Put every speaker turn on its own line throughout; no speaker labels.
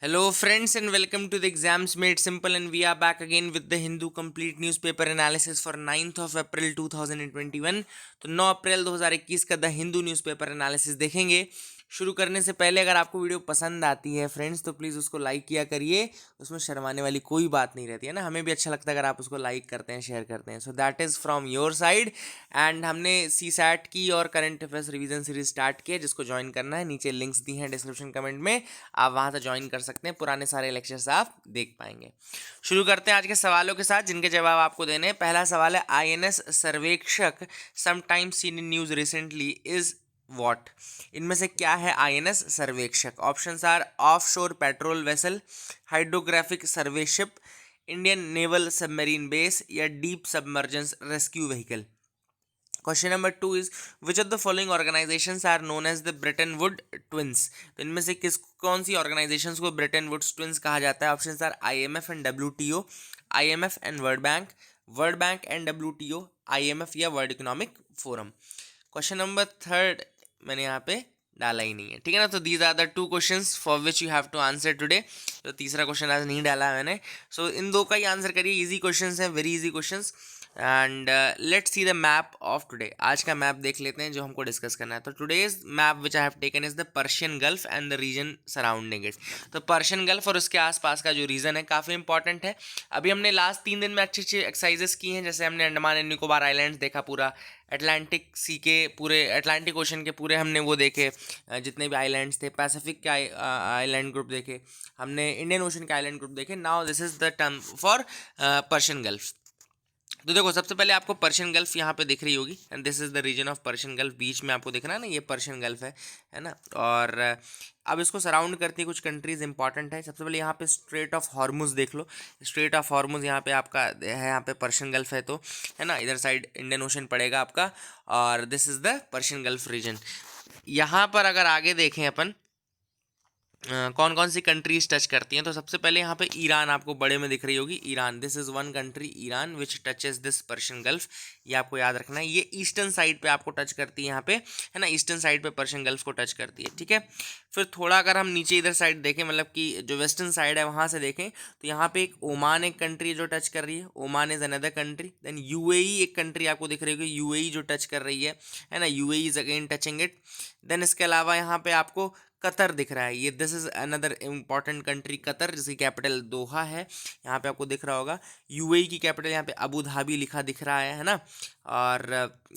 Hello, friends, and welcome to the Exams Made Simple. And we are back again with the Hindu Complete Newspaper Analysis for 9th of April 2021. तो 9 अप्रैल 2021 का the Hindu newspaper analysis देखेंगे। शुरू करने से पहले अगर आपको वीडियो पसंद आती है फ्रेंड्स तो प्लीज़ उसको लाइक किया करिए। उसमें शर्माने वाली कोई बात नहीं रहती है ना, हमें भी अच्छा लगता है अगर आप उसको लाइक करते हैं, शेयर करते हैं। So that is from your side. And हमने सी सैट की और current affairs revision series start किया, जिसको ज्वाइन करना है नीचे लिंक्स दी हैं डिस्क्रिप्शन कमेंट में, आप वहाँ से ज्वाइन कर सकते हैं। पुराने सारे लेक्चर्स आप देख पाएंगे। शुरू करते हैं आज के सवालों के साथ, जिनके जवाब आपको देने हैं। पहला सवाल है, INS Sarvekshak sometimes seen in news recently is what. इनमें से क्या है INS Sarvekshak? Options are offshore patrol vessel, hydrographic survey ship, Indian naval submarine base या deep submergence rescue vehicle. Question number 2 is which of the following organisations are known as the Bretton Wood twins. तो इनमें से कौन सी organisations को Bretton Woods twins कहा जाता है? Options are IMF and WTO, IMF and World Bank and WTO, IMF या World Economic Forum. Question number 3 मैंने यहाँ पे डाला ही नहीं है, ठीक है ना। तो these are the 2 questions for which you have to answer today. तो तीसरा क्वेश्चन आज नहीं डाला है मैंने। सो इन दो का ही आंसर करिए, इजी क्वेश्चंस हैं, very easy questions. And let's see the map of today. आज का मैप देख लेते हैं जो हमको डिस्कस करना है। तो today's map which I have taken is the Persian Gulf and the region surrounding it. तो पर्शियन गल्फ और उसके आसपास का जो रीजन है काफ़ी इंपॉर्टेंट है। अभी हमने लास्ट 3 दिन में अच्छी अच्छी एक्सरसाइजेस की हैं, जैसे हमने अंडमान एंड निकोबार आइलैंड्स देखा, पूरा अटलांटिक सी के पूरे अटलांटिक ओशन के पूरे हमने वो देखे, जितने भी आइलैंड्स थे। पैसिफिक के आइलैंड ग्रुप देखे हमने, इंडियन ओशन के आइलैंड ग्रुप देखे। Now this is the term for Persian gulf. तो देखो, सबसे पहले आपको पर्शियन गल्फ यहाँ पे दिख रही होगी, and this is the region of Persian Gulf. बीच में आपको दिख रहा है ना, ये पर्शियन गल्फ है ना। और अब इसको सराउंड करती है कुछ कंट्रीज इंपॉर्टेंट है। सबसे पहले यहाँ पे स्ट्रेट ऑफ हॉर्मुज देख लो। स्ट्रेट ऑफ हॉर्मुज यहाँ पे आपका है, यहाँ पे पर्शियन गल्फ है, तो है ना, इधर साइड इंडियन ओशन पड़ेगा आपका, और this is the Persian Gulf region. यहाँ पर अगर आगे देखें अपन कौन कौन सी कंट्रीज टच करती हैं, तो सबसे पहले यहाँ पे ईरान आपको बड़े में दिख रही होगी। Iran, this is one country Iran which touches this Persian gulf. ये आपको याद रखना है। ये ईस्टर्न साइड पे आपको टच करती है यहाँ पे, है ना, ईस्टर्न साइड पे पर्शियन गल्फ को टच करती है, ठीक है। फिर थोड़ा अगर हम नीचे इधर साइड देखें, मतलब कि जो वेस्टर्न साइड है वहाँ से देखें, तो यहाँ पे एक ओमान एक कंट्री जो टच कर रही है, Oman is another country. Then UAE एक कंट्री आपको दिख रही होगी, यूएई जो टच कर रही है ना, UAE is again touching it. Then इसके अलावा यहाँ पे आपको कतर दिख रहा है, ये this is another important country Qatar, जिसकी कैपिटल दोहा है, यहाँ पे आपको दिख रहा होगा। यूएई की कैपिटल यहाँ पे अबू धाबी लिखा दिख रहा है ना। और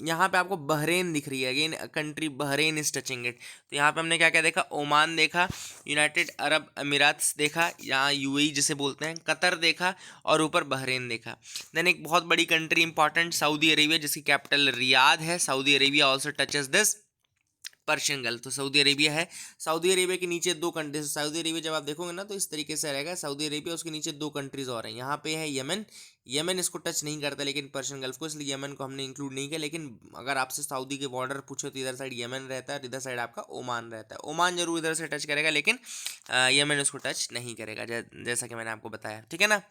यहाँ पे आपको बहरेन दिख रही है, again country Bahrain is touching it. तो यहाँ पे हमने क्या क्या देखा? ओमान देखा, यूनाइटेड अरब अमीरात्स देखा, यहाँ यूएई जिसे बोलते हैं, कतर देखा, और ऊपर बहरेन देखा। देन एक बहुत बड़ी कंट्री इंपॉर्टेंट सऊदी अरेबिया, जिसकी कैपिटल रियाद है। Saudi Arabia also touches this Persian gulf. तो सऊदी अरेबिया है, सऊदी अरेबिया के नीचे 2 कंट्रीज। सऊदी अरेबिया जब आप देखोगे ना तो इस तरीके से रहेगा, सऊदी अरेबिया, उसके नीचे 2 कंट्रीज और हैं। यहाँ पे है यमन, यमन इसको टच नहीं करता लेकिन पर्शियन गल्फ को, इसलिए यमन को हमने इंक्लूड नहीं किया। लेकिन अगर आपसे सऊदी के बॉर्डर पूछो तो इधर साइड यमन रहता है और इधर साइड आपका ओमान रहता है। ओमान जरूर इधर से टच करेगा लेकिन यमन उसको टच नहीं करेगा, जैसा कि मैंने आपको बताया, ठीक है ना।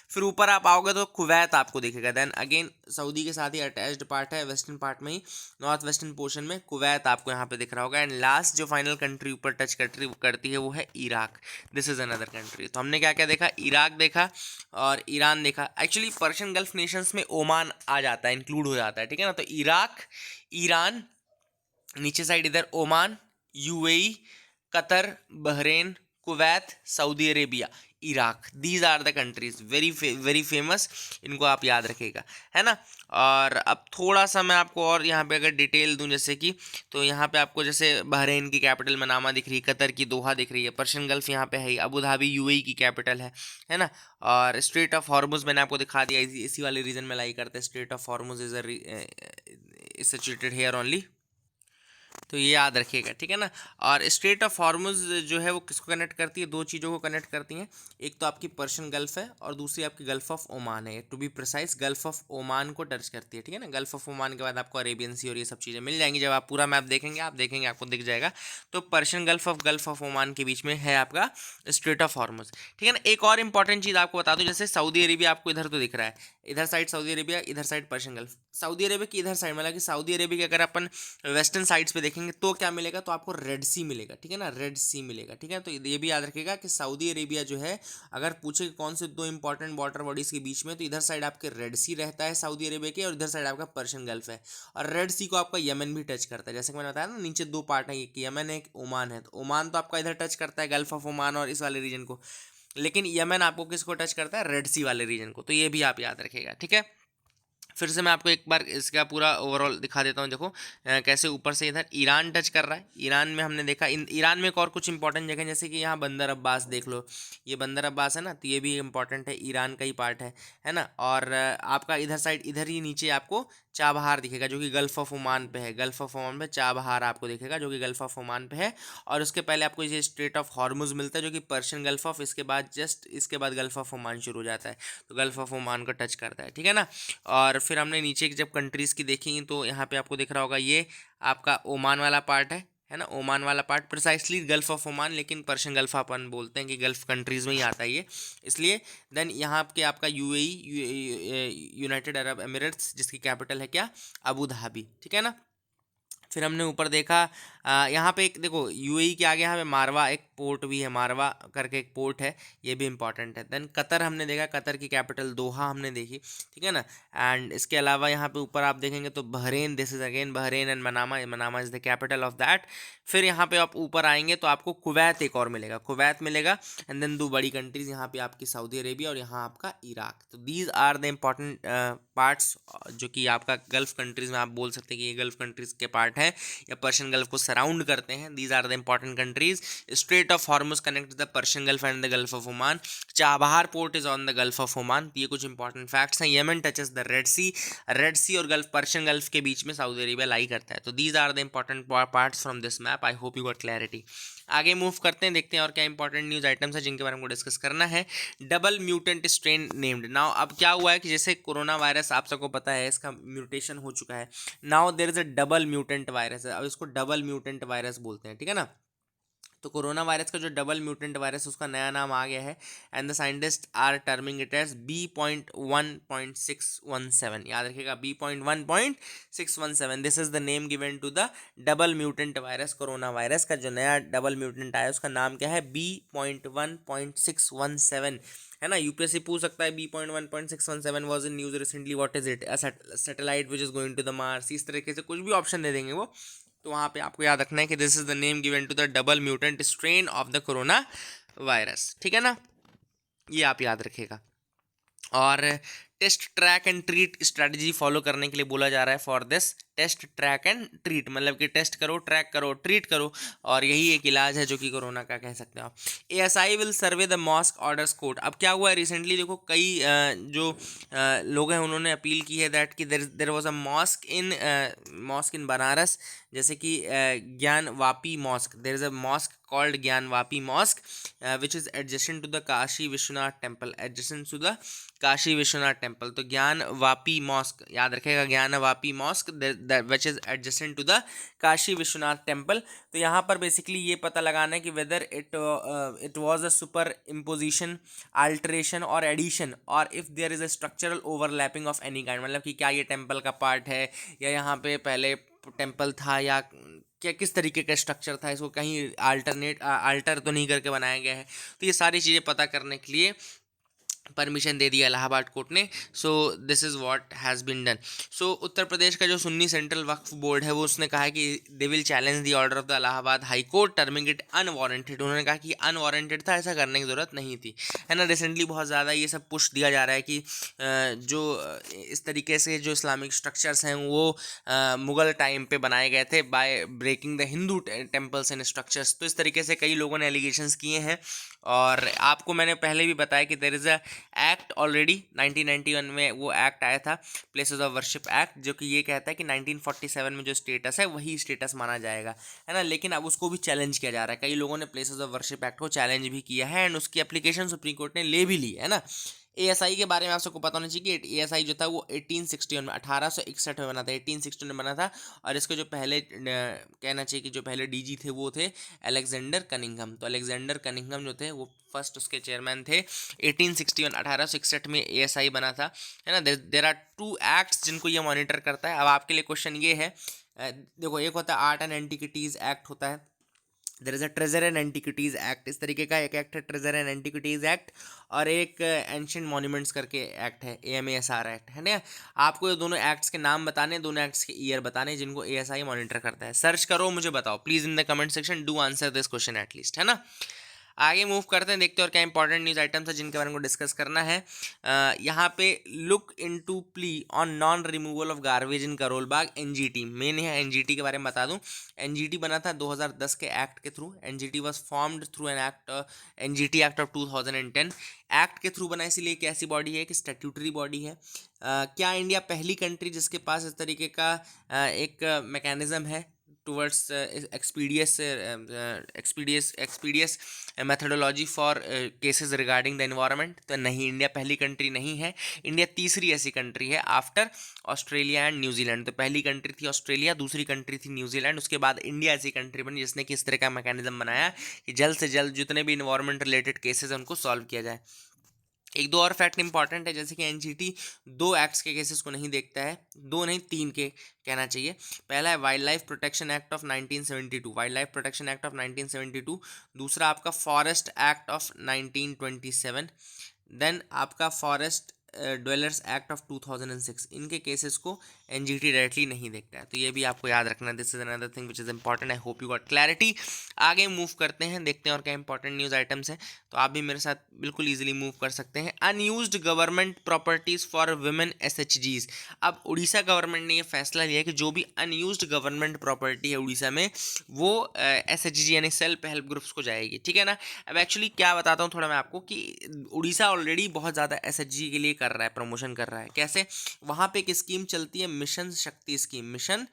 फिर ऊपर आप आओगे तो कुवैत आपको दिखेगा। देन अगेन सऊदी के साथ ही अटैच्ड पार्ट है, वेस्टर्न पार्ट में ही, नॉर्थ वेस्टर्न पोर्शन में कुवैत आपको यहाँ पे दिख रहा होगा। एंड लास्ट जो फाइनल कंट्री ऊपर टच करती है वो है Iraq, this is another country. तो हमने क्या क्या देखा? इराक देखा और ईरान देखा। एक्चुअली पर्शियन गल्फ नेशंस में ओमान आ जाता है, इंक्लूड हो जाता है, ठीक है ना। तो इराक, ईरान, नीचे साइड इधर Oman, UAE, Qatar, Bahrain, Kuwait, Saudi Arabia, Iraq, these are the countries, very famous, इनको आप याद रखिएगा, है ना। और अब थोड़ा सा मैं आपको और यहाँ पे अगर डिटेल दूं, जैसे कि तो यहाँ पे आपको जैसे बहरेन की कैपिटल मनामा दिख रही है, कतर की दोहा दिख रही है, पर्शियन गल्फ यहाँ पे है, अबू धाबी यूएई की कैपिटल है ना। और स्ट्रेट ऑफ हॉर्मुज मैंने आपको दिखा दिया, इसी वाले रीजन में लाई करते हैं। Straight of Hormuz is situated here only, तो ये याद रखिएगा, ठीक है ना। और स्ट्रेट ऑफ हॉर्मुज जो है वो किसको कनेक्ट करती है? 2 चीज़ों को कनेक्ट करती हैं। एक तो आपकी पर्शियन गल्फ है और दूसरी आपकी गल्फ ऑफ ओमान है। To be precise Gulf of Oman को टच करती है, ठीक है ना। गल्फ ऑफ ओमान के बाद आपको अरेबियन सी और ये सब चीज़ें मिल जाएंगी। जब आप पूरा मैप देखेंगे, आप देखेंगे आपको दिख जाएगा। तो पर्शियन गल्फ ऑफ ओमान के बीच में है आपका स्ट्रेट ऑफ हॉर्मुज, ठीक है ना। एक और इंपॉर्टेंट चीज़ आपको बता दूं, जैसे सऊदी अरेबिया आपको इधर तो दिख रहा है, इधर साइड सऊदी अरेबिया, इधर side Persian gulf. Saudi Arabia की इधर साइड मतलब कि सऊदी अरेबिया के अगर अपन वेस्टर्न साइड्स पे देखेंगे तो क्या मिलेगा, तो आपको रेड सी मिलेगा, ठीक है ना, रेड सी मिलेगा, ठीक है। तो ये भी याद रखिएगा कि सऊदी अरेबिया जो है, अगर पूछे कि कौन से दो इंपॉर्टेंट वाटर बॉडीज के बीच में, तो इधर साइड आपके रेड सी रहता है सऊदी अरेबिया के, और इधर साइड आपका पर्शियन गल्फ है। और रेड सी को आपका यमन भी टच करता है, जैसे कि मैंने बताया ना, नीचे दो पार्ट है, एक यमन है एक ओमान है। तो ओमान तो आपका इधर टच करता है गल्फ ऑफ ओमान और इस वाले रीजन को, लेकिन यमन आपको किसको टच करता है, रेड सी वाले रीजन को। तो ये भी आप याद रखिएगा, ठीक है। फिर से मैं आपको एक बार इसका पूरा ओवरऑल दिखा देता हूँ। देखो कैसे ऊपर से इधर ईरान टच कर रहा है। ईरान में हमने देखा, ईरान में एक और कुछ इंपॉर्टेंट जगह, जैसे कि यहाँ बंदर अब्बास देख लो, ये बंदर अब्बास है ना, तो ये भी इंपॉर्टेंट है, ईरान का ही पार्ट है ना। और आपका इधर साइड, इधर ही नीचे आपको चाबहार दिखेगा जो कि गल्फ ऑफ ओमान पे है, गल्फ ऑफ ओमान पे चाबहार आपको दिखेगा जो कि गल्फ ऑफ ओमान पे है। और उसके पहले आपको ये स्ट्रेट ऑफ हॉर्मुज मिलता है जो कि पर्शियन गल्फ ऑफ, इसके बाद जस्ट इसके बाद गल्फ ऑफ ओमान शुरू हो जाता है, तो गल्फ ऑफ ओमान को टच करता है, ठीक है ना। और फिर हमने नीचे की जब कंट्रीज़ की देखी तो यहाँ पे आपको दिख रहा होगा, ये आपका ओमान वाला पार्ट है ना, ओमान वाला part, precisely gulf of Oman, लेकिन पर्शियन गल्फ अपन बोलते हैं कि गल्फ कंट्रीज़ में ही आता है ये, इसलिए। देन यहाँ पे आपका यूएई, यूनाइटेड अरब एमिरेट्स, जिसकी कैपिटल है क्या, अबू धाबी, ठीक है ना। फिर हमने ऊपर देखा यहाँ पे एक देखो, यूएई के आगे यहाँ पे मारवा एक पोर्ट भी है, मारवा करके एक पोर्ट है, ये भी इंपॉर्टेंट है। देन कतर हमने देखा, कतर की कैपिटल दोहा हमने देखी, ठीक है ना। एंड इसके अलावा यहाँ पे ऊपर आप देखेंगे तो Bahrain, this is again Bahrain and Manama, Manama is the capital of that. फिर यहाँ पे आप ऊपर आएंगे तो आपको कुवैत एक और मिलेगा, कुवैत मिलेगा। एंड देन दो बड़ी कंट्रीज यहाँ पे आपकी सऊदी अरेबिया और यहाँ आपका इराक। तो these are the important parts जो कि आपका गल्फ कंट्रीज में आप बोल सकते हैं कि ये गल्फ कंट्रीज के पार्ट है या पर्शियन गल्फ को सराउंड करते हैं। These are the important countries. Strait of Hormuz connect the Persian Gulf and the Gulf of Oman. Chabahar port is on the Gulf of Oman. ये कुछ इंपॉर्टेंट फैक्ट्स हैं। Yemen touches the Red Sea, Red Sea और gulf, Persian gulf के बीच में Saudi Arabia लाई करता है। तो these are the important parts from this map. I hope you got clarity. आगे मूव करते हैं, देखते हैं और क्या इंपॉर्टेंट न्यूज आइटम्स है जिनके बारे में डिस्कस करना है। Double mutant strain named now. अब क्या हुआ है कि जैसे कोरोना वायरस आप सबको पता है इसका म्यूटेशन हो चुका है। Now there is a double mutant virus है, अब इसको डबल म्यूटेंट वायरस बोलते हैं, ठीक है ना। तो कोरोना वायरस का जो डबल म्यूटेंट वायरस उसका नया नाम आ गया है and the scientist are terming it as B.1.617। याद रखिएगा B.1.617। This is the name given to the double mutant virus. Corona virus का जो नया डबल म्यूटेंट आया उसका नाम क्या है, B.1.617, है ना। यूपीएससी पूछ सकता है B.1.617 was in news recently, what is it, satellite which is going to the Mars. इस तरीके से कुछ भी ऑप्शन दे देंगे वो, तो वहाँ पे आपको याद रखना है कि this is the name given to the double mutant strain of the corona virus, ठीक है ना, ये आप याद रखिएगा। और test track and treat strategy follow करने के लिए बोला जा रहा है for this. Test track and treat मतलब कि टेस्ट करो, ट्रैक करो, ट्रीट करो, और यही एक इलाज है जो कि कोरोना का कह सकते हो आप। ASI will survey the mosque orders code. अब क्या हुआ है रिसेंटली, देखो कई जो लोग हैं उन्होंने अपील की है दैट कि there was a mosque in Banaras, जैसे कि Gyan Vapi mosque. There is a mosque called Gyan Vapi mosque which is adjacent to the Kashi Vishwanath temple, adjacent to the Kashi Vishwanath temple. तो ज्ञान वापी मॉस्क, याद रखेगा, Gyan Vapi mosque which is adjacent to the Kashi Vishwanath temple. तो यहाँ पर basically ये पता लगाना है कि whether it was a superimposition, alteration और एडिशन, और if there is a structural overlapping of any kind, मतलब कि क्या ये टेम्पल का पार्ट है या यहाँ पे पहले टेम्पल था, या क्या किस तरीके का स्ट्रक्चर था, इसको कहीं अल्टर तो नहीं करके बनाया गया है। तो ये सारी चीज़ें पता करने के लिए परमिशन दे दिया इलाहाबाद कोर्ट ने। So this is what has been done. So Uttar Pradesh का जो सुन्नी सेंट्रल वक्फ बोर्ड है वो उसने कहा है कि they will challenge the order of the Allahabad high court terming it unwarranted. उन्होंने कहा कि अनवारंटेड था, ऐसा करने की ज़रूरत नहीं थी, है ना। रिसेंटली बहुत ज़्यादा ये सब पुश दिया जा रहा है कि जो इस तरीके से जो इस्लामिक स्ट्रक्चर्स हैं वो मुग़ल टाइम पे बनाए गए थे by breaking the Hindu temples and structures. तो इस तरीके से कई लोगों ने एलिगेशंस किए हैं, और आपको मैंने पहले भी बताया कि there is a act already 1991 में वो एक्ट आया था, प्लेसेस ऑफ वर्शिप एक्ट, जो कि ये कहता है कि 1947 में जो स्टेटस है वही स्टेटस माना जाएगा, है ना। लेकिन अब उसको भी चैलेंज किया जा रहा है, कई लोगों ने प्लेसेस ऑफ वर्शिप एक्ट को चैलेंज भी किया है एंड उसकी एप्लीकेशन सुप्रीम कोर्ट ने ले भी ली है ना। एएसआई के बारे में आप सबको पता होना चाहिए कि एएसआई जो था वो 1861 में 1861 में बना था, 1861 में बना था। और इसके जो पहले कहना चाहिए कि जो पहले डीजी थे वो थे अलेक्जेंडर कनिंघम। तो अलेक्जेंडर कनिंघम जो थे वो फर्स्ट उसके चेयरमैन थे। 1861 1861 में एएसआई बना था, है ना। देर आर 2 एक्ट्स जिनको ये मॉनिटर करता है। अब आपके लिए क्वेश्चन ये है, देखो एक होता है आर्ट एंड एंटिक्विटीज एक्ट होता है, देर is a treasure and antiquities act, इस तरीके का एक एक्ट है ट्रेजर एंड एंटिक्विटीज एक्ट, और एक एंशिएंट मॉन्यूमेंट्स करके एक्ट है एएमएएसआर एक्ट, है ना। आपको ये दोनों एक्ट्स के नाम बताने, दोनों एक्ट्स के ईयर बताने जिनको एएसआई मॉनिटर करता है। सर्च करो, मुझे बताओ please in the comment section, do answer this question at least, है ना। आगे मूव करते हैं, देखते हैं और क्या इंपॉर्टेंट न्यूज़ आइटम्स है जिनके बारे में डिस्कस करना है। यहाँ पे look into plea on non removal of garbage in Karol Bagh, NGT main है। एनजीटी के बारे में बता दूं, एनजीटी बना था 2010 के एक्ट के through. NGT was formed through an act, NGT act of 2010। Act के थ्रू बना, इसीलिए एक ऐसी बॉडी है कि स्टैट्यूटरी बॉडी है। क्या इंडिया पहली कंट्री जिसके पास इस तरीके का एक मैकेनिज्म है towards expeditious methodology for cases regarding the environment? तो नहीं, इंडिया पहली कंट्री नहीं है। इंडिया तीसरी ऐसी कंट्री है आफ्टर ऑस्ट्रेलिया एंड न्यूजीलैंड। तो पहली कंट्री थी ऑस्ट्रेलिया, दूसरी कंट्री थी न्यूजीलैंड, उसके बाद इंडिया ऐसी कंट्री बनी जिसने कि इस तरह का मैकेनिज्म बनाया कि जल्द से जल्द जितने भी इन्वायरमेंट रिलेटेड केसेस हैं उनको सॉल्व किया जाए। एक दो और फैक्ट इंपॉर्टेंट है, जैसे कि एनजीटी 2 एक्ट्स के केसेस को नहीं देखता है, 2 नहीं 3 के कहना चाहिए। पहला है wild life protection act of 1972, wild life protection act of 1972। दूसरा आपका फॉरेस्ट एक्ट ऑफ 1927। देन आपका फॉरेस्ट ड्वेलर्स एक्ट ऑफ 2006। इनके केसेस को एनजीटी डायरेक्टली नहीं देखता है, तो ये भी आपको याद रखना। This is another thing which is important. I hope you got clarity. आगे मूव करते हैं, देखते हैं और क्या इंपॉर्टेंट न्यूज़ आइटम्स हैं। तो आप भी मेरे साथ बिल्कुल ईजिली मूव कर सकते हैं। Unused government properties for women एसएचजीज। अब उड़ीसा गवर्नमेंट ने ये फैसला लिया कि जो भी अनयूज्ड गवर्नमेंट प्रॉपर्टी है उड़ीसा में, वो एसएचजी यानी सेल्फ हेल्प ग्रुप्स को जाएगी, ठीक है ना। अब एक्चुअली क्या बताता हूँ थोड़ा मैं आपको कि उड़ीसा ऑलरेडी बहुत ज़्यादा एसएचजी के लिए कर रहा है, प्रमोशन कर रहा है। कैसे? वहाँ पे एक स्कीम चलती है मिशन शक्ति स्कीम। मिशन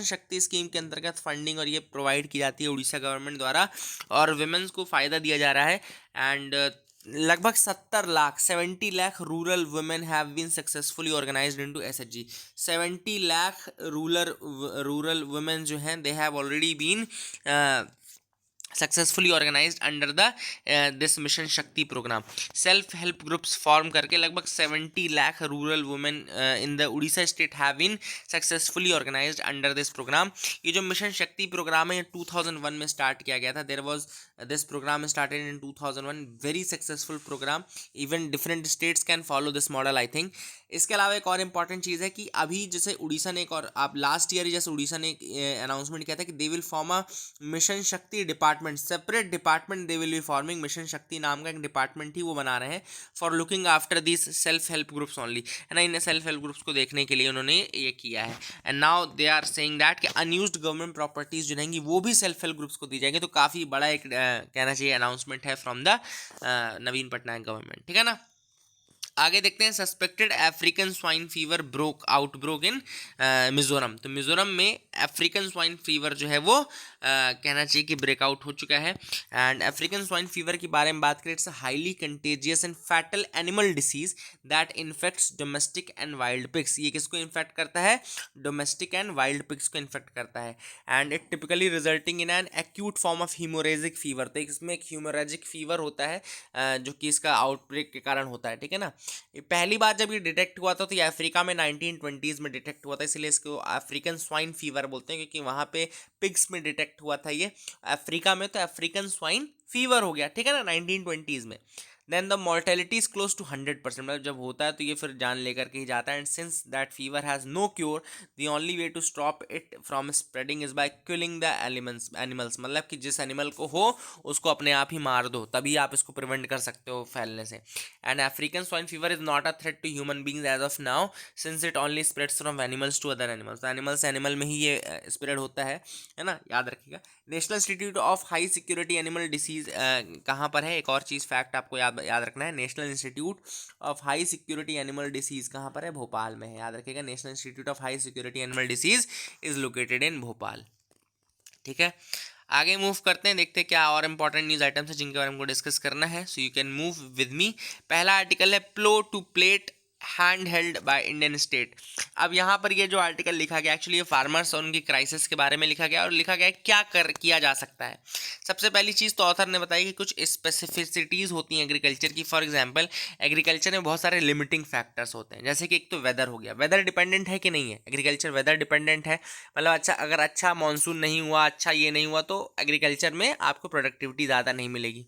शक्ति स्कीम के अंतर्गत फंडिंग और ये प्रोवाइड की जाती है उड़ीसा गवर्नमेंट द्वारा, और विमेंस को फ़ायदा दिया जा रहा है। एंड लगभग 70 लाख rural women have been successfully organised into SHG. 70 लाख रूरल वुमेन जो हैं, they have already been successfully organised under the this mission Shakti programme. Self help groups form करके लगभग 70 लाख rural women in the Orissa state have been successfully organised under this programme. ये जो mission Shakti programme है 2001 में start किया गया था। There was this program started in 2001, very successful program. Even different states can follow this model I think. इसके अलावा एक और इंपॉर्टेंट चीज़ है कि अभी जैसे उड़ीसा ने एक और, आप लास्ट ईयर जैसे उड़ीसा ने अनाउंसमेंट किया था कि they will form a mission Shakti department, separate department they will be forming. Mission Shakti नाम का एक डिपार्टमेंट ही वो बना रहे हैं for looking after this self help groups only, है ना। इन सेल्फ हेल्प ग्रुप्स को देखने के लिए उन्होंने ये किया है। And now they are saying that कि अनयूज्ड गवर्नमेंट प्रॉपर्टीज जो रहेंगी वो भी सेल्फ हेल्प ग्रुप्स को दी जाएंगी। तो काफ़ी बड़ा एक कहना चाहिए अनाउंसमेंट है from the Naveen Patnaik government, ठीक है ना। आगे देखते हैं, सस्पेक्टेड अफ्रीकन स्वाइन फीवर आउटब्रोक इन मिजोरम। तो मिजोरम में अफ्रीकन स्वाइन फीवर जो है वो कहना चाहिए कि ब्रेकआउट हो चुका है। एंड अफ्रीकन स्वाइन फीवर के बारे में बात करें, it's highly contagious and fatal animal disease that infects domestic and wild pigs. ये किसको इन्फेक्ट करता है? डोमेस्टिक एंड वाइल्ड पिग्स को इन्फेक्ट करता है। And it typically resulting in an acute form of haemorrhagic fever. तो इसमें एक हीमोरेजिक फीवर होता है जो कि इसका आउटब्रेक के कारण होता है, ठीक है ना। पहली बार जब ये डिटेक्ट हुआ था तो ये अफ्रीका में 1920s में डिटेक्ट हुआ था, इसलिए इसको अफ्रीकन स्वाइन फीवर बोलते हैं, क्योंकि वहाँ पे पिग्स में डिटेक्ट हुआ था ये अफ्रीका में, तो अफ्रीकन स्वाइन फीवर हो गया, ठीक है ना, 1920s में। Then the mortality is close to 100%, मतलब जब होता है तो ये फिर जान लेकर के ही जाता है। And since that fever has no cure, the only way to stop it from spreading is by killing the animals, मतलब कि जिस एनिमल को हो उसको अपने आप ही मार दो, तभी आप इसको प्रिवेंट कर सकते हो फैलने से। And African swine fever is not a threat to human beings as of now, since it only spreads from animals to other animals. तो एनिमल से एनिमल में ही ये स्प्रेड होता है ना, याद रखिएगा। National institute of high security animal disease कहाँ पर है? एक और चीज़ फैक्ट आपको याद रखना है, national institute of high security animal disease कहाँ पर है? भोपाल में है, याद रखिएगा। National institute of high security animal disease is located in Bhopal, ठीक है। आगे मूव करते हैं, देखते हैं क्या और इंपॉर्टेंट न्यूज़ आइटम्स है जिनके बारे में हमको डिस्कस करना है। So you can move with me. पहला आर्टिकल है plough to plate hand held by Indian state. अब यहाँ पर ये जो आर्टिकल लिखा गया एक्चुअली ये फार्मर्स और उनकी क्राइसिस के बारे में लिखा गया, और लिखा गया है क्या किया जा सकता है। सबसे पहली चीज़ तो ऑथर ने बताई कि कुछ स्पेसिफिसिटीज़ होती हैं एग्रीकल्चर की। फॉर एग्जांपल एग्रीकल्चर में बहुत सारे लिमिटिंग फैक्टर्स होते हैं, जैसे कि एक तो वेदर हो गया। वेदर डिपेंडेंट है कि नहीं है एग्रीकल्चर? वेदर डिपेंडेंट है, मतलब अच्छा अगर अच्छा मानसून नहीं हुआ, अच्छा ये नहीं हुआ, तो एग्रीकल्चर में आपको प्रोडक्टिविटी ज़्यादा नहीं मिलेगी।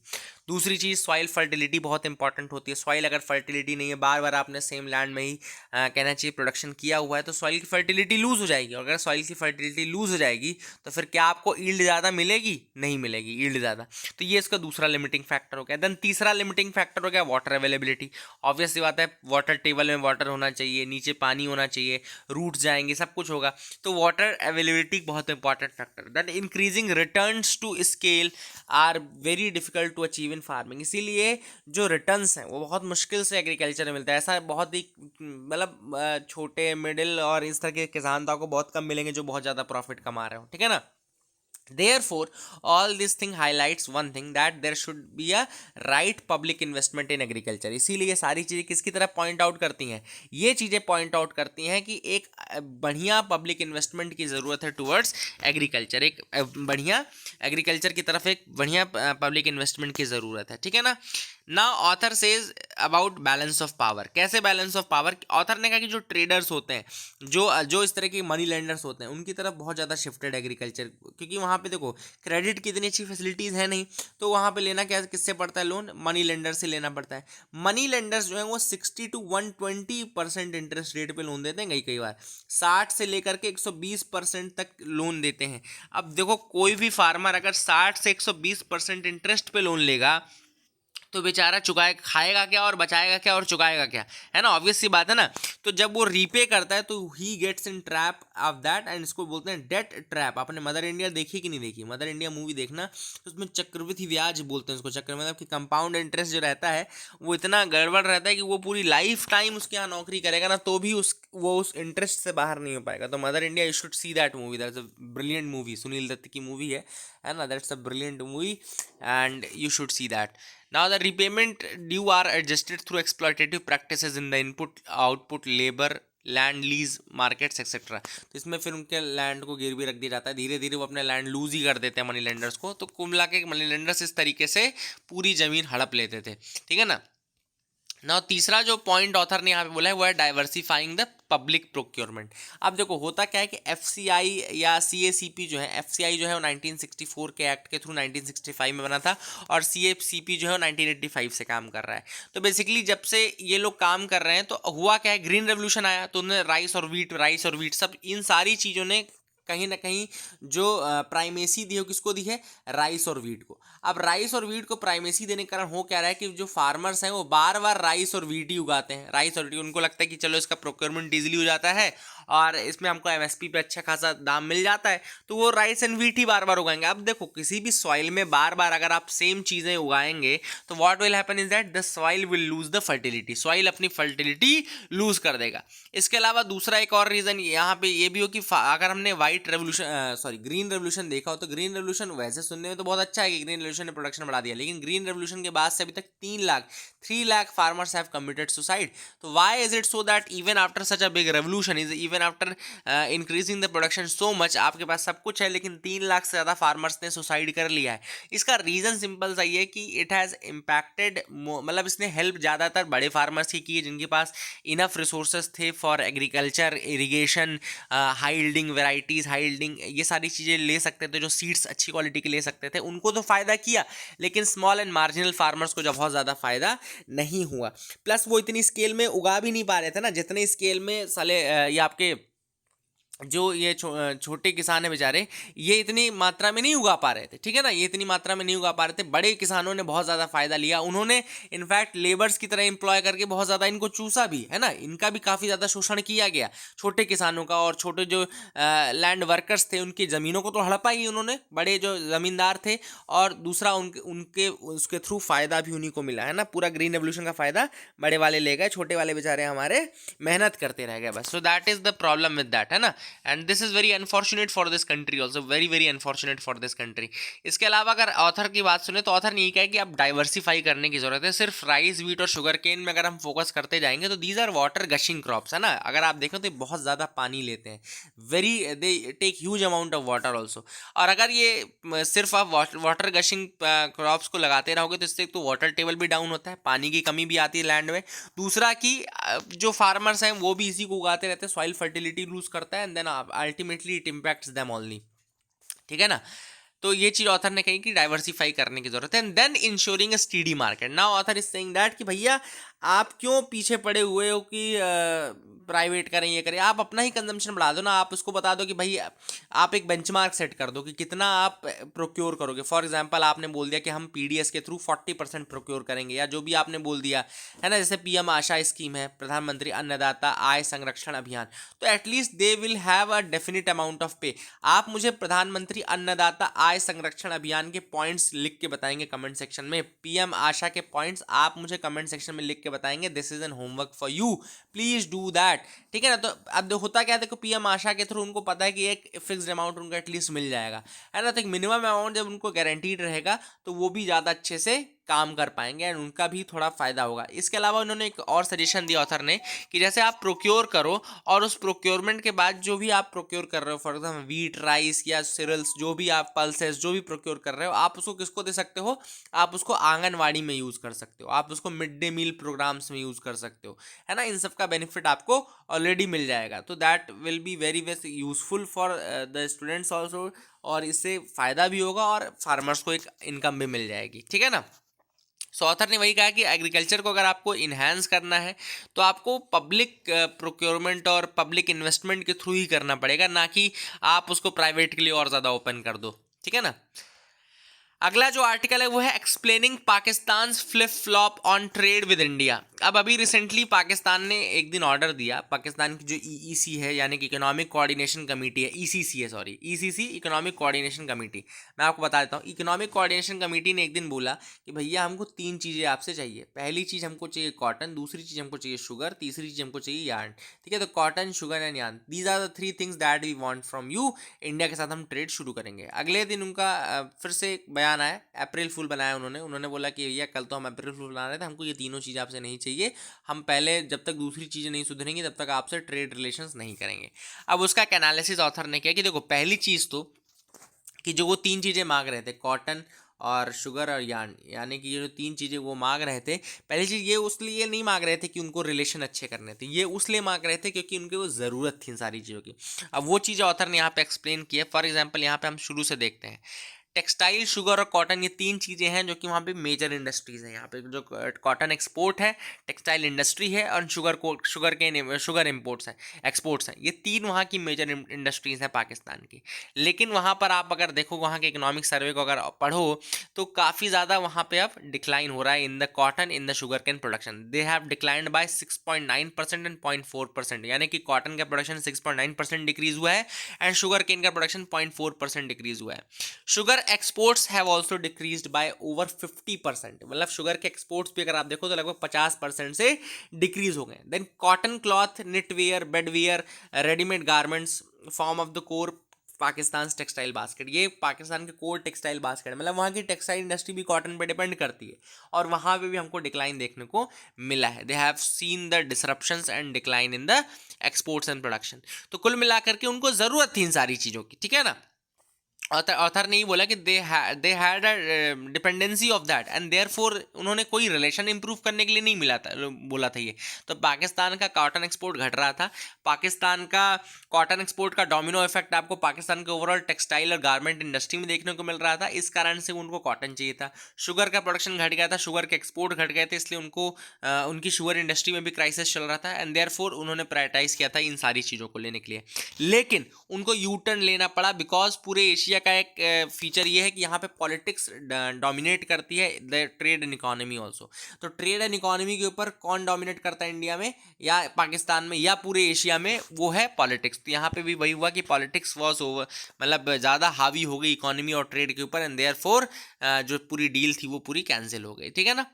दूसरी चीज़ सॉइल फर्टिलिटी बहुत इंपॉर्टेंट होती है। सॉइल अगर फर्टिलिटी नहीं है, बार बार आपने सेम लैंड में ही कहना चाहिए प्रोडक्शन किया हुआ है, तो सॉइल की फर्टिलिटी लूज़ हो जाएगी। और अगर सॉइल की फर्टिलिटी लूज़ हो जाएगी तो फिर क्या आपको ईल्ड ज़्यादा मिलेगी? नहीं मिलेगी ईल्ड ज़्यादा। तो ये इसका दूसरा लिमिटिंग फैक्टर हो गया। देन तीसरा लिमिटिंग फैक्टर हो गया वाटर अवेलेबिलिटी। ऑब्वियस सी बात है, वाटर टेबल में वाटर होना चाहिए, नीचे पानी होना चाहिए, रूट्स जाएंगे, सब कुछ होगा, तो वाटर अवेलेबिलिटी बहुत important factor. That increasing returns to scale are very difficult to achieve in farming. इसीलिए जो रिटर्न्स हैं वो बहुत मुश्किल से एग्रीकल्चर में मिलता है। ऐसा बहुत ही मतलब छोटे मिडिल और इस तरह के किसान को बहुत कम मिलेंगे जो बहुत ज़्यादा प्रॉफिट कमा रहे हो, ठीक है ना। Therefore, all this thing highlights one thing, that there should be a right public investment in agriculture। इसीलिए ये सारी चीज़ें किसकी तरफ पॉइंट आउट करती हैं? ये चीज़ें पॉइंट आउट करती हैं कि एक बढ़िया पब्लिक इन्वेस्टमेंट की ज़रूरत है टुवर्ड्स एग्रीकल्चर। एक बढ़िया एग्रीकल्चर की तरफ एक बढ़िया पब्लिक इन्वेस्टमेंट की ज़रूरत है, ठीक है ना। Now author says about balance of power. कैसे बैलेंस ऑफ पावर? ऑथर ने कहा कि जो ट्रेडर्स होते हैं, जो इस तरह के मनी लेंडर्स होते हैं, उनकी तरफ बहुत ज़्यादा शिफ्टेड एग्रीकल्चर, क्योंकि वहाँ पे देखो क्रेडिट की इतनी अच्छी फैसिलिटीज़ है नहीं, तो वहाँ पे लेना क्या किससे पड़ता है? लोन मनी लेंडर से लेना पड़ता है। मनी लेंडर्स जो है वो 60 to 120% इंटरेस्ट रेट पे लोन देते हैं, कई बार 60 से लेकर के 120% तक लोन देते हैं। अब देखो कोई भी फार्मर अगर 60 से 120% इंटरेस्ट पे लोन लेगा तो बेचारा चुकाए खाएगा क्या और बचाएगा क्या और चुकाएगा क्या, है ना। ऑब्वियस सी बात है ना। तो जब वो रीपे करता है तो ही gets in trap of that, and इसको बोलते हैं डेट ट्रैप। आपने मदर इंडिया देखी कि नहीं देखी? मदर इंडिया मूवी देखना, तो उसमें चक्रवृद्धि ब्याज बोलते हैं उसको। चक्र मतलब कि कंपाउंड इंटरेस्ट जो रहता है वो इतना गड़बड़ रहता है कि वो पूरी लाइफ टाइम उसके यहाँ नौकरी करेगा ना, तो भी वो उस इंटरेस्ट से बाहर नहीं हो पाएगा। तो mother India, you should see that movie, that's a brilliant movie. Sunil Dutt की मूवी है ना, that's a brilliant movie and you should see that. Now the repayment due are adjusted through exploitative practices in the input, output, labor, land lease markets etcetera. तो इसमें फिर उनके land को गिरवी रख दिया जाता है, धीरे धीरे वो अपने लैंड लूज ही कर देते हैं मनी लेंडर्स को। तो कुल मिला के मनी लेंडर्स इस तरीके से पूरी ज़मीन हड़प लेते थे, ठीक है ना। ना तीसरा जो पॉइंट ऑथर ने यहाँ पे बोला है वो है डाइवर्सिफाइंग द पब्लिक प्रोक्योरमेंट। अब देखो होता क्या है कि एफसीआई या सीएसीपी जो है, एफसीआई जो है वो 1964 के एक्ट के थ्रू 1965 में बना था, और सीएसीपी जो है वो 1985 से काम कर रहा है। तो बेसिकली जब से ये लोग काम कर रहे हैं तो हुआ क्या है, ग्रीन रेवोल्यूशन आया, तो उन्होंने राइस और वीट सब इन सारी चीज़ों ने कहीं ना कहीं जो प्राइमेसी दी हो, किसको दी है? राइस और वीट को। अब राइस और वीट को प्राइमेसी देने के कारण हो क्या रहा है कि जो फार्मर्स हैं वो बार बार राइस और वीट ही उगाते हैं। राइस और वीट उनको लगता है कि चलो इसका प्रोक्योरमेंट ईजिली हो जाता है और इसमें हमको एमएसपी पे अच्छा खासा दाम मिल जाता है, तो वो राइस एंड वीट ही बार बार उगाएंगे। अब देखो किसी भी सॉइल में बार बार अगर आप सेम चीज़ें उगाएंगे तो what will happen is that the soil will lose the fertility. Soil अपनी फर्टिलिटी लूज कर देगा। इसके अलावा दूसरा एक और रीज़न यहाँ पे ये भी हो कि अगर हमने ग्रीन रेवोल्यूशन देखा हो, तो ग्रीन रेवोल्यूशन वैसे सुनने में तो बहुत अच्छा है कि ग्रीन रेवोल्यूशन ने प्रोडक्शन बढ़ा दिया, लेकिन ग्रीन रेवोल्यूशन के बाद से अभी तक 3 लाख फार्मर्स हैव कमिटेड सुसाइड। तो why is it so that even after such a big revolution, is even after increasing the production so much, आपके पास सब कुछ है लेकिन 3 लाख से ज़्यादा फार्मर्स ने सुसाइड कर लिया है? इसका रीज़न सिंपल सा ये कि इट हैज़ इम्पैक्टेड, मतलब इसने हेल्प ज़्यादातर बड़े फार्मर्स की है जिनके पास इनफ रिसोर्सेज थे for agriculture, irrigation, high yielding varieties, high yielding ये सारी चीज़ें ले सकते थे, जो सीड्स अच्छी क्वालिटी के ले सकते थे, उनको तो फ़ायदा किया, लेकिन स्मॉल एंड मार्जिनल फार्मर्स को जब बहुत ज़्यादा फ़ायदा नहीं हुआ। प्लस वो इतनी स्केल में उगा भी नहीं पा रहे थे ना जितने स्केल में साले ये आपके जो ये छोटे किसान हैं बेचारे, ये इतनी मात्रा में नहीं उगा पा रहे थे, ठीक है ना। ये इतनी मात्रा में नहीं उगा पा रहे थे। बड़े किसानों ने बहुत ज़्यादा फ़ायदा लिया, उन्होंने इनफैक्ट लेबर्स की तरह एम्प्लॉय करके बहुत ज़्यादा इनको चूसा भी, है ना। इनका भी काफ़ी ज़्यादा शोषण किया गया छोटे किसानों का, और छोटे जो लैंड वर्कर्स थे उनकी ज़मीनों को तो हड़पा ही उन्होंने, बड़े जो ज़मींदार थे, और दूसरा उनके उसके थ्रू फ़ायदा भी उन्हीं को मिला, है ना। पूरा ग्रीन रेवोल्यूशन का फ़ायदा बड़े वाले ले गए, छोटे वाले बेचारे हमारे मेहनत करते रह गए बस। So that is the problem with that, है ना। And this is very unfortunate for this country also, very very unfortunate for this country. इसके अलावा अगर ऑथर की बात सुने तो ऑथर ने ये कहा कि अब डाइवर्सिफाई करने की जरूरत है। सिर्फ राइस, व्हीट और शुगर केन में अगर हम फोकस करते जाएंगे तो these are water gushing crops, है ना। अगर आप देखें तो ये बहुत ज़्यादा पानी लेते हैं, very they take huge amount of water also. और अगर ये सिर्फ आप वाटर गशिंग क्रॉप्स को लगाते रहोगे तो इससे एक तो वाटर टेबल भी डाउन होता है, पानी की कमी भी आती है लैंड में। दूसरा कि जो फार्मर्स हैं वो भी इसी को उगाते रहते हैं, सॉइल फर्टिलिटी लूज करता है, and then ultimately it impacts them only, ठीक है ना। तो ये चीज ऑथर ने कही कि डाइवर्सिफाई करने की जरूरत है, and then ensuring a steady market. Now author is saying that कि भैया आप क्यों पीछे पड़े हुए हो कि प्राइवेट करें, ये करें, आप अपना ही कंजम्पशन बढ़ा दो ना। आप उसको बता दो कि भाई आप एक बेंचमार्क सेट कर दो कि कितना आप प्रोक्योर करोगे। फॉर एग्जांपल आपने बोल दिया कि हम पीडीएस के थ्रू 40% प्रोक्योर करेंगे, या जो भी आपने बोल दिया है ना, जैसे पीएम आशा स्कीम है, प्रधानमंत्री अन्नदाता आय संरक्षण अभियान, तो at least they will have a definite amount of पे। आप मुझे प्रधानमंत्री अन्नदाता आय संरक्षण अभियान के पॉइंट्स लिख के बताएंगे कमेंट सेक्शन में, पीएम आशा के पॉइंट्स आप मुझे कमेंट सेक्शन में लिख के बताएंगे, this is an homework for you, please do that, ठीक है ना। तो अब होता क्या है, देखो पीएम आशा के थ्रू उनको पता है कि एक फिक्स्ड अमाउंट उनको एटलीस्ट मिल जाएगा, है ना। तो एक मिनिमम अमाउंट जब उनको गारंटीड रहेगा तो वो भी ज़्यादा अच्छे से काम कर पाएंगे एंड उनका भी थोड़ा फायदा होगा। इसके अलावा उन्होंने एक और सजेशन दिया ऑथर ने कि जैसे आप प्रोक्योर करो और उस प्रोक्योरमेंट के बाद जो भी आप प्रोक्योर कर रहे हो, फॉर एग्जाम्पल वीट, राइस या सिरल्स, जो भी आप पल्सेस जो भी प्रोक्योर कर रहे हो, आप उसको किसको दे सकते हो, आप उसको आंगनवाड़ी में यूज़ कर सकते हो, आप उसको मिड डे मील प्रोग्राम्स में यूज़ कर सकते हो, है ना। इन सब का बेनिफिट आपको ऑलरेडी मिल जाएगा, तो that will be very very useful for the students also, और इससे फ़ायदा भी होगा और फार्मर्स को एक इनकम भी मिल जाएगी, ठीक है ना। सो ऑथर ने वही कहा कि एग्रीकल्चर को अगर आपको इन्हांस करना है तो आपको पब्लिक प्रोक्योरमेंट और पब्लिक इन्वेस्टमेंट के थ्रू ही करना पड़ेगा, ना कि आप उसको प्राइवेट के लिए और ज़्यादा ओपन कर दो, ठीक है ना। अगला जो आर्टिकल है वो है explaining Pakistan flip flop on trade with India. अब अभी रिसेंटली पाकिस्तान ने एक दिन ऑर्डर दिया, पाकिस्तान की जो ईईसी है यानी कि इकोनॉमिक कोऑर्डिनेशन कमेटी है, ईसीसी है sorry, ECC economic coordination committee, मैं आपको बता देता हूँ। इकोनॉमिक कोऑर्डिनेशन कमेटी ने एक दिन बोला कि भैया हमको 3 चीज़ें आपसे चाहिए। पहली चीज़ हमको चाहिए कॉटन, दूसरी चीज़ हमको चाहिए शुगर, तीसरी चीज़ हमको चाहिए यार्न, ठीक है। तो cotton, sugar and yarn, these are the 3 things that we want from you. India के साथ हम ट्रेड शुरू करेंगे। अगले दिन उनका फिर से एक बयान आया, अप्रैल फुल बनाया उन्होंने बोला कि भैया कल तो हम अप्रैल फुल बना रहे थे, हमको ये तीनों चीज़ें आपसे नहीं चाहिए, हम पहले जब तक दूसरी चीज़ें नहीं सुधरेंगी तब तक आपसे ट्रेड रिलेशंस नहीं करेंगे। अब उसका एक एनालिसिस ऑथर ने किया कि देखो पहली चीज़ तो कि जो वो 3 चीज़ें मांग रहे थे, कॉटन और शुगर और यार्न, यानी कि ये जो 3 चीज़ें वो मांग रहे थे, पहली चीज़ ये उस लिए नहीं मांग रहे थे कि उनको रिलेशन अच्छे करने थे, ये उसलिए मांग रहे थे क्योंकि उनके वो ज़रूरत थी इन सारी चीज़ों की। अब वो चीज़ें ऑथर ने यहाँ पे एक्सप्लेन की है। फॉर एग्जाम्पल यहाँ पे हम शुरू से देखते हैं, टेक्सटाइल, शुगर और कॉटन, ये 3 चीज़ें हैं जो कि वहाँ पे मेजर इंडस्ट्रीज़ हैं। यहाँ पे जो कॉटन एक्सपोर्ट है, टेक्सटाइल इंडस्ट्री है और शुगर इम्पोर्ट्स हैं, एक्सपोर्ट्स हैं, ये 3 वहाँ की मेजर इंडस्ट्रीज़ हैं पाकिस्तान की। लेकिन वहाँ पर आप अगर देखो, वहाँ के इकोनॉमिक सर्वे को अगर पढ़ो तो काफ़ी ज़्यादा वहाँ पे अब डिक्लाइन हो रहा है in the cotton, in the sugar cane production. They have declined bye 6.9% and 0.4%, यानी कि कॉटन का प्रोडक्शन 6.9% डिक्रीज हुआ है एंड शुगर केन का प्रोडक्शन 0.4% डिक्रीज हुआ है। Sugar exports have also decreased bye over 50%, मतलब शुगर के एक्सपोर्ट्स भी अगर आप देखो तो लगभग 50% से डिक्रीज हो गए। Then cotton cloth, knitwear, bedwear, readymade garments form of the core Pakistan textile basket, ये पाकिस्तान के कोर टेक्सटाइल बास्केट, मतलब वहाँ की टेक्सटाइल इंडस्ट्री भी कॉटन पे डिपेंड करती है और वहाँ पे भी हमको डिक्लाइन देखने को मिला है। They have seen the disruptions and decline in the exports and production. तो कुल मिलाकर के उनको ज़रूरत थी इन सारी चीज़ों की, ठीक है ना। ऑथर ने ये बोला कि they had a dependency of that and therefore उन्होंने कोई रिलेशन इंप्रूव करने के लिए नहीं मिला था, बोला था ये। तो पाकिस्तान का कॉटन एक्सपोर्ट घट रहा था, पाकिस्तान का कॉटन एक्सपोर्ट का डोमिनो इफेक्ट आपको पाकिस्तान के ओवरऑल टेक्सटाइल और गारमेंट इंडस्ट्री में देखने को मिल रहा था, इस कारण से उनको कॉटन चाहिए था। शुगर का प्रोडक्शन घट गया था, शुगर के एक्सपोर्ट घट गए थे, इसलिए उनको उनकी शुगर इंडस्ट्री में भी क्राइसिस चल रहा था एंड देयरफॉर उन्होंने प्रायोरिटाइज किया था इन सारी चीज़ों को लेने के लिए। लेकिन उनको यू टर्न लेना पड़ा बिकॉज पूरे एशिया का एक फीचर ये है कि यहाँ पे पॉलिटिक्स डोमिनेट करती है the trade and economy also. तो ट्रेड एंड इकोनॉमी के ऊपर कौन डोमिनेट करता है इंडिया में या पाकिस्तान में या पूरे एशिया में, वो है पॉलिटिक्स। तो यहाँ पे भी वही हुआ कि पॉलिटिक्स वॉज ओवर, मतलब ज़्यादा हावी हो गई इकोनॉमी और ट्रेड के ऊपर एंड देयरफॉर जो पूरी डील थी वो पूरी कैंसिल हो गई, ठीक है ना।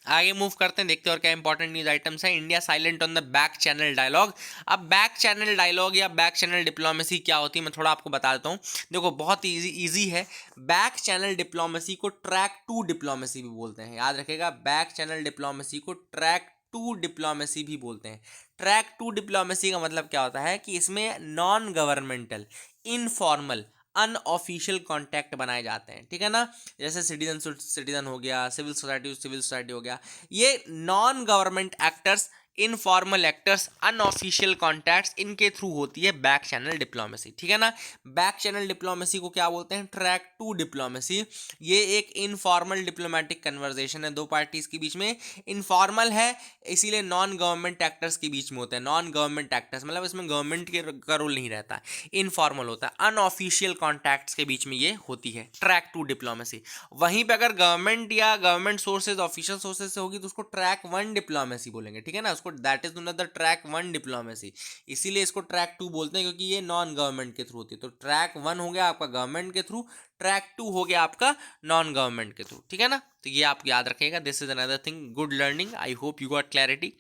आगे मूव करते हैं, देखते हैं और क्या इंपॉर्टेंट न्यूज आइटम्स है। India silent on the back channel dialogue. अब बैक चैनल डायलॉग या बैक चैनल डिप्लोमेसी क्या होती है, मैं थोड़ा आपको बता देता हूँ। देखो बहुत इजी है। बैक चैनल डिप्लोमेसी को ट्रैक टू डिप्लोमेसी भी बोलते हैं, याद रखेगा। बैक चैनल डिप्लोमेसी को ट्रैक टू डिप्लोमेसी भी बोलते हैं। ट्रैक टू डिप्लोमेसी का मतलब क्या होता है कि इसमें non governmental, informal, unofficial contact बनाए जाते हैं, ठीक है ना। जैसे सिटीजन सिटीजन हो गया, सिविल सोसाइटी हो गया, ये non government actors, informal actors, unofficial contacts, इनके थ्रू होती है बैक चैनल डिप्लोमेसी, ठीक है ना। बैक चैनल डिप्लोमेसी को क्या बोलते हैं, ट्रैक टू डिप्लोमेसी। ये एक इनफॉर्मल डिप्लोमेटिक कन्वर्सेशन है दो पार्टीज के बीच में। इनफॉर्मल है इसीलिए नॉन गवर्नमेंट एक्टर्स के बीच में होता है। नॉन गवर्नमेंट एक्टर्स मतलब इसमें गवर्नमेंट का रोल नहीं रहता, इनफॉर्मल होता है। अनऑफिशियल कॉन्टैक्ट्स के बीच में ये होती है ट्रैक टू डिप्लोमेसी। वहीं पे अगर गवर्नमेंट या गवर्नमेंट सोर्सेज, ऑफिशियल सोर्सेज से होगी तो उसको ट्रैक वन डिप्लोमेसी बोलेंगे, ठीक है ना। उसको that is the track one diplomacy, इसीलिए इसको ट्रैक टू बोलते हैं क्योंकि ये नॉन गवर्नमेंट के थ्रू होती है। तो ट्रैक वन हो गया आपका गवर्नमेंट के थ्रू, ट्रैक टू हो गया आपका नॉन गवर्नमेंट के थ्रू, ठीक है ना। तो ये आप याद रखिएगा, this is another thing, good learning, I hope you got clarity.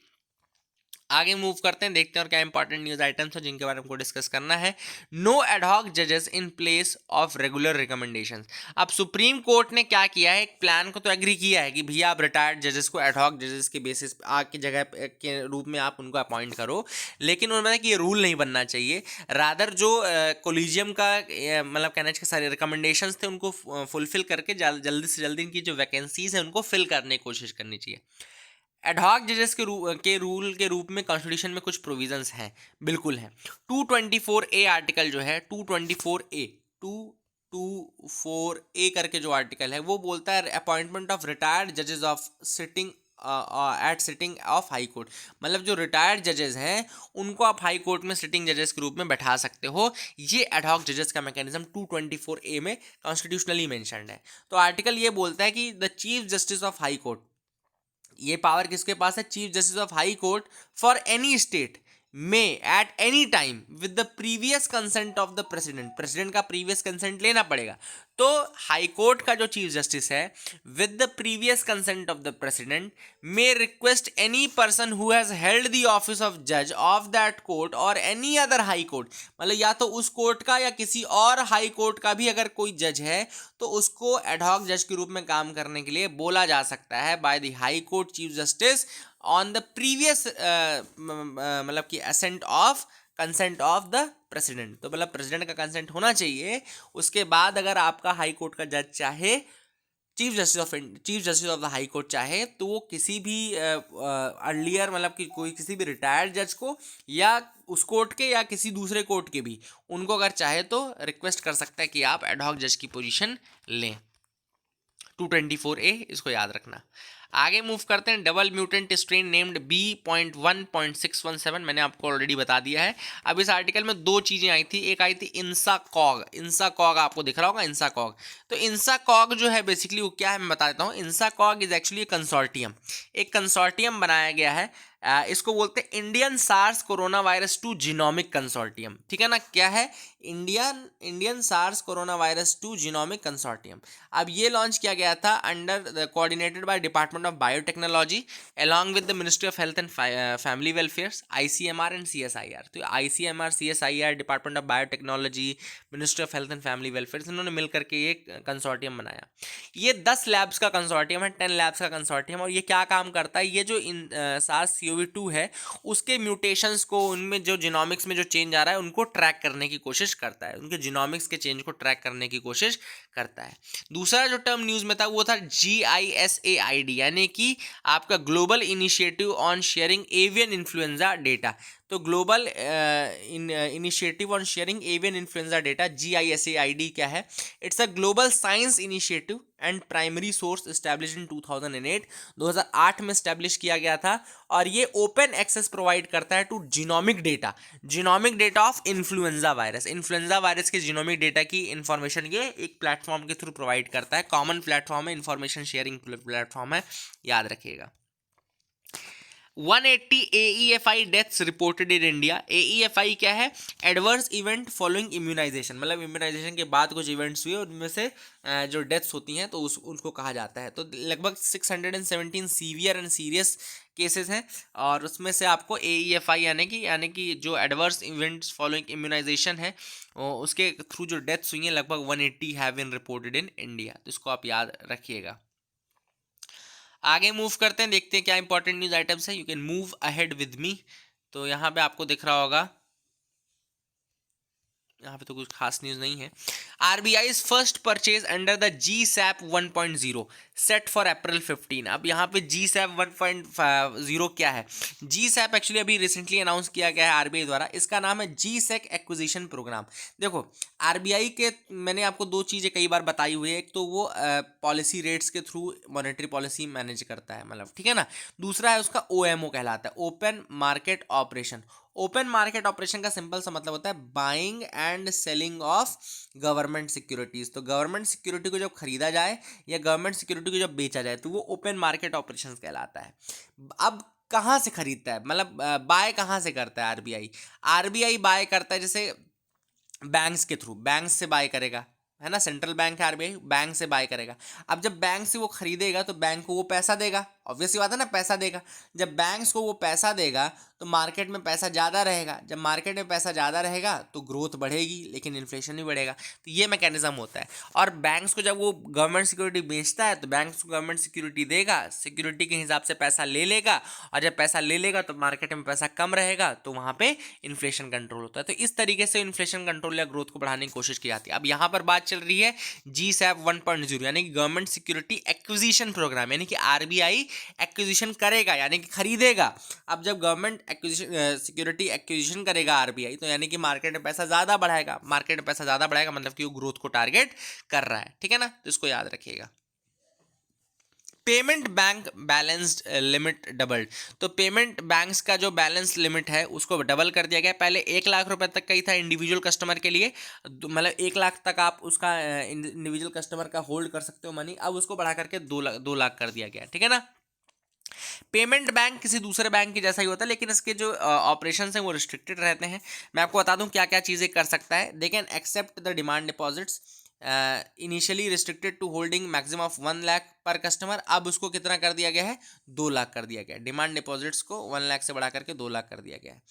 आगे मूव करते हैं, देखते हैं और क्या इंपॉर्टेंट न्यूज आइटम्स है जिनके बारे में हमको डिस्कस करना है। नो एडहॉक जजेस in place of regular recommendations. अब सुप्रीम कोर्ट ने क्या किया है, एक प्लान को तो एग्री किया है कि भैया आप रिटायर्ड जजेस को एडहॉक जजेस के बेसिस की जगह के रूप में आप उनको अपॉइंट करो, लेकिन उन्होंने कि ये रूल नहीं बनना चाहिए। रादर जो कोलिजियम का मतलब कहना चाहिए सारे रिकमेंडेशंस थे उनको फुलफिल करके जल्दी से जल्दी इनकी जो वैकेंसीज है उनको फिल करने की कोशिश करनी चाहिए। एडहॉक जजेस के रूल के रूप में कॉन्स्टिट्यूशन में कुछ प्रोविजंस हैं, बिल्कुल हैं। 224A आर्टिकल जो है, 224A करके जो आर्टिकल है वो बोलता है अपॉइंटमेंट ऑफ रिटायर्ड जजेस of sitting at sitting of high court. मतलब जो रिटायर्ड जजेस हैं उनको आप हाई कोर्ट में सिटिंग जजेस के रूप में बैठा सकते हो। ये एडहॉक जजेस का मैकेनिज्म 224A में कॉन्स्टिट्यूशनली मेंशन्ड है। तो आर्टिकल ये बोलता है कि the chief justice of high court, ये पावर किसके पास है, chief justice of high court for any state may at any time with the previous consent of the president. President का प्रीवियस कंसेंट लेना पड़ेगा। तो हाई कोर्ट का जो chief justice है with the previous consent of the president may request any person who has held the office of जज of that court और any other high court. मतलब या तो उस कोर्ट का या किसी और हाई कोर्ट का भी अगर कोई जज है तो उसको एडहॉक जज के रूप में काम करने के लिए बोला जा सकता है by the high court chief justice on the previous मतलब कि assent of consent of the president. तो मतलब प्रेसिडेंट का कंसेंट होना चाहिए, उसके बाद अगर आपका हाई कोर्ट का जज चाहे, chief justice of the high court चाहे तो वो किसी भी अर्लियर मतलब कि कोई किसी भी रिटायर्ड जज को या उस कोर्ट के या किसी दूसरे कोर्ट के भी, उनको अगर चाहे तो रिक्वेस्ट कर सकता है कि आप एडहॉक जज की पोजीशन लें। 224A इसको याद रखना। आगे मूव करते हैं, double mutant strain named B.1.617, मैंने आपको ऑलरेडी बता दिया है। अब इस आर्टिकल में दो चीज़ें आई थी, एक आई थी इंसाकॉग। इंसाकॉग आपको दिख रहा होगा, इंसाकॉग। तो इंसाकॉग जो है बेसिकली वो क्या है मैं बता देता हूँ। इंसाकॉग इज एक्चुअली कंसोर्टियम, एक कंसोर्टियम बनाया गया है। इसको बोलते हैं Indian SARS corona virus 2 genomic consortium, ठीक है ना। क्या है, Indian SARS corona virus 2 genomic consortium. अब ये लॉन्च किया गया था under coordinated by department of biotechnology along with the ministry of health and family welfares, ICMR and CSIR। तो ICMR CSIR department of biotechnology, ministry of health and family welfare, इन्होंने मिलकर के ये कंसोर्टियम बनाया। ये 10 लैब्स का consortium है, 10 labs का कंसोर्टियम। और ये क्या काम करता है, ये जो SARS-CoV-2 है उसके म्यूटेशंस को, उनमें जो जीनोमिक्स में जो चेंज आ रहा है उनको ट्रैक करने की कोशिश करता है, उनके जीनोमिक्स के चेंज को ट्रैक करने की कोशिश करता है। दूसरा जो टर्म न्यूज़ में था वो था GISAID, यानी कि आपका global initiative on sharing avian influenza data. तो global initiative on sharing avian influenza data, GISAID क्या है, it's a global science initiative and primary source establish in 2008, 2008 में एस्टैब्लिश किया गया था। और ये ओपन एक्सेस प्रोवाइड करता है to genomic data of influenza virus. Influenza virus के जीनोमिक डेटा की इंफॉर्मेशन ये एक प्लेटफॉर्म के थ्रू प्रोवाइड करता है। कॉमन प्लेटफॉर्म है, इंफॉर्मेशन शेयरिंग प्लेटफॉर्म है, याद रखिएगा। 180 AEFI deaths reported in India. AEFI क्या है? एडवर्स इवेंट फॉलोइंग इम्यूनाइजेशन, मतलब इम्यूनाइजेशन के बाद कुछ इवेंट्स हुए उनमें से जो डेथ्स होती हैं तो उनको कहा जाता है। तो लगभग 617 सीवियर एंड सीरियस केसेस हैं, और उसमें से आपको AEFI यानी कि जो एडवर्स इवेंट्स फॉलोइंग इम्यूनाइजेशन है उसके थ्रू जो डेथ्स हुई हैं लगभग 180 have been reported in India. तो इसको आप याद रखिएगा। आगे मूव करते हैं, देखते हैं क्या इंपॉर्टेंट न्यूज आइटम्स है। You can move ahead with me. तो यहाँ पे आपको दिख रहा होगा, यहाँ पे तो कुछ खास न्यूज नहीं है। RBI first purchase under the GSAP 1.0 set for अप्रैल 15। अब यहाँ पे GSAP 1.0 क्या है? GSAP एक्चुअली अभी रिसेंटली अनाउंस किया गया है आरबीआई द्वारा। इसका नाम है GSEC एक्विजिशन प्रोग्राम। देखो, आरबीआई के मैंने आपको दो चीज़ें कई बार बताई हुई है। एक तो वो पॉलिसी रेट्स के थ्रू मॉनेटरी पॉलिसी मैनेज करता है, मतलब ठीक है ना। दूसरा है उसका OMO कहलाता है, open market operation. Open market operation का सिंपल सा मतलब होता है buying and selling of government securities. तो गवर्नमेंट सिक्योरिटी को जब खरीदा जाए या गवर्नमेंट सिक्योरिटी को जब बेचा जाए तो वो ओपन मार्केट ऑपरेशन कहलाता है। अब कहाँ से खरीदता है, मतलब बाय कहाँ से करता है आरबीआई? आरबीआई बाय करता है जैसे बैंक्स के थ्रू, बैंक से बाय करेगा, है ना। सेंट्रल बैंक है आरबीआई, बैंक से बाय करेगा। अब जब बैंक से वो खरीदेगा तो बैंक को वो पैसा देगा, ऑब्वियसली बात है ना, पैसा देगा। जब बैंक्स को वो पैसा देगा तो मार्केट में पैसा ज़्यादा रहेगा। जब मार्केट में पैसा ज़्यादा रहेगा तो ग्रोथ बढ़ेगी, लेकिन इन्फ्लेशन भी बढ़ेगा। तो ये मैकेनिज्म होता है। और बैंक्स को जब वो गवर्नमेंट सिक्योरिटी बेचता है तो बैंक्स को गवर्नमेंट सिक्योरिटी देगा, सिक्योरिटी के हिसाब से पैसा ले लेगा, और जब पैसा ले लेगा तो मार्केट में पैसा कम रहेगा तो वहाँ पे इन्फ्लेशन कंट्रोल होता है। तो इस तरीके से इन्फ्लेशन कंट्रोल या ग्रोथ को बढ़ाने की कोशिश की जाती है। अब यहाँ पर बात चल रही है GSAP 1.0 यानी कि गवर्नमेंट सिक्योरिटी एक्विजिशन प्रोग्राम, यानी कि आरबीआई एक्विजिशन करेगा यानी कि खरीदेगा। अब जब गवर्नमेंट एक्विजिशन सिक्योरिटी एक्विजिशन करेगा आरबीआई, तो यानी कि मार्केट में पैसा ज़्यादा बढ़ाएगा। मार्केट में पैसा ज़्यादा बढ़ाएगा मतलब कि वो ग्रोथ को टारगेट कर रहा है, ठीक है ना। तो इसको याद रखिएगा। Payment bank balanced limit doubled. तो पेमेंट बैंक्स का जो बैलेंस लिमिट है उसको डबल कर दिया गया। पहले 1 लाख रुपए तक का ही था इंडिविजुअल कस्टमर के लिए, मतलब 1 लाख तक आप उसका इंडिविजुअल कस्टमर का होल्ड कर सकते हो मनी। अब उसको बढ़ा करके 2 लाख कर दिया गया, ठीक है ना। पेमेंट बैंक किसी दूसरे बैंक के जैसा ही होता है, लेकिन इसके जो ऑपरेशन हैं वो रिस्ट्रिक्टेड रहते हैं। मैं आपको बता दूं क्या क्या चीज़ें कर सकता है। They can accept the demand deposits, initially restricted to holding maximum of 1 lakh per customer. अब उसको कितना कर दिया गया है? 2 लाख कर दिया गया है। डिमांड डिपॉजिट्स को 1 लाख से बढ़ा करके 2 लाख कर दिया गया है।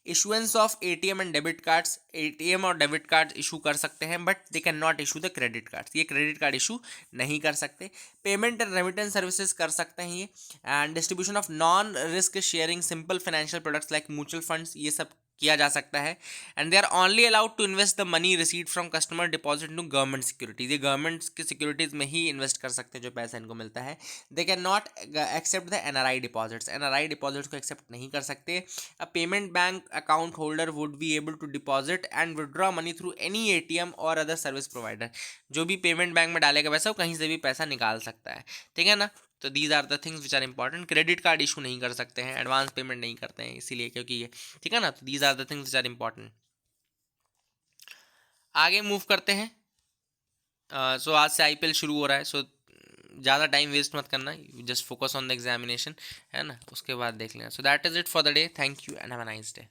Issuance of ATM and debit cards, ATM और डेबिट कार्ड इशू कर सकते हैं, but they can not issue the credit cards. ये क्रेडिट कार्ड इशू नहीं कर सकते। पेमेंट एंड रेमिटेंस सर्विसेज कर सकते हैं ये, and distribution of non risk sharing simple financial products like mutual funds, ये सब किया जा सकता है। And they are only allowed to invest the money received from customer deposit to government securities. ये गवर्नमेंट की सिक्योरिटीज में ही इन्वेस्ट कर सकते हैं जो पैसा इनको मिलता है। They can not accept the NRI deposits, NRI deposits को एक्सेप्ट नहीं कर सकते। A payment bank account holder would be able to deposit and withdraw money through any ATM और अदर सर्विस प्रोवाइडर। जो भी पेमेंट बैंक में डालेगा पैसा वो कहीं से भी पैसा निकाल सकता है, ठीक है ना। तो these are the things which are important. Credit card issue नहीं कर सकते हैं, एडवांस पेमेंट नहीं करते हैं इसीलिए, क्योंकि ये, ठीक है ना। तो these are the things which are important. आगे मूव करते हैं। सो आज से IPL शुरू हो रहा है, सो ज़्यादा टाइम वेस्ट मत करना, just focus on the examination, है ना। उसके बाद देख लेना। So that is it for the day. Thank you and have a nice day.